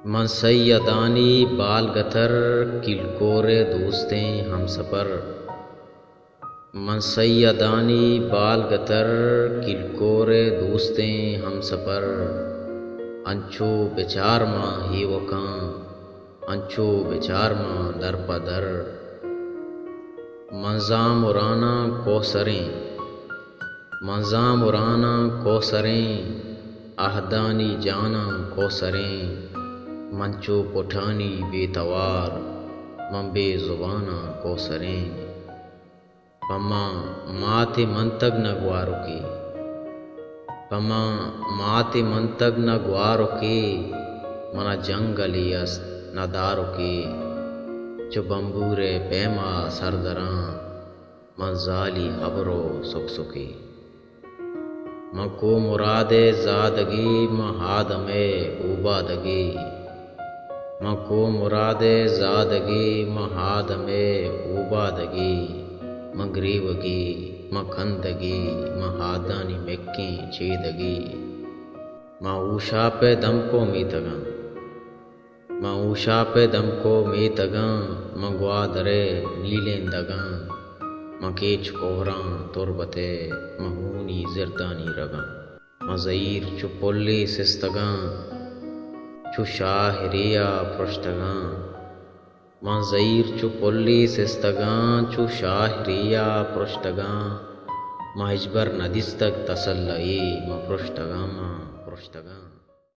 من سیدانی بال گتر کلکور دوستیں ہم سفر، من سیدانی بال گتر کلکور دوستیں ہم سفر، انچو بچار ماں ہی وکاں انچو بچار ماں در پدر، منزاں مرانا کوثریں منزاں مرانا کوثریں، اہدانی جانا کوثریں، منچو پٹھانی بے توار من بے زباناں کوثریں، پما مات منتگ نہ گوارو کی پما مات منتگ نہ گوارو کی، منا جنگلی است نہ دارو کی، چو بمبور پیما سردراں من زالی حبرو سک سکی، من کو مراد زادگی من ہادم عبادگی، من کو مراد زادگی من ہادم عبادگی، من گریوگی من کندگی من ہادانی مکیں چیدگی، من اوشا پہ دم کو میتگاں من اوشا پہ دم کو میتگاں، من گوادرے نیلیں دگاں، من کیچ کوہراں تربتے من ہونی زردانی رگاں، من زئیر چو پلی سستگاں چو شاہریا پرشتگاں، من زئیر چو پلی سستگاں چو شاہریا پرشتگاں، من ہجبر ندستگ تسلئی من پرشتگاں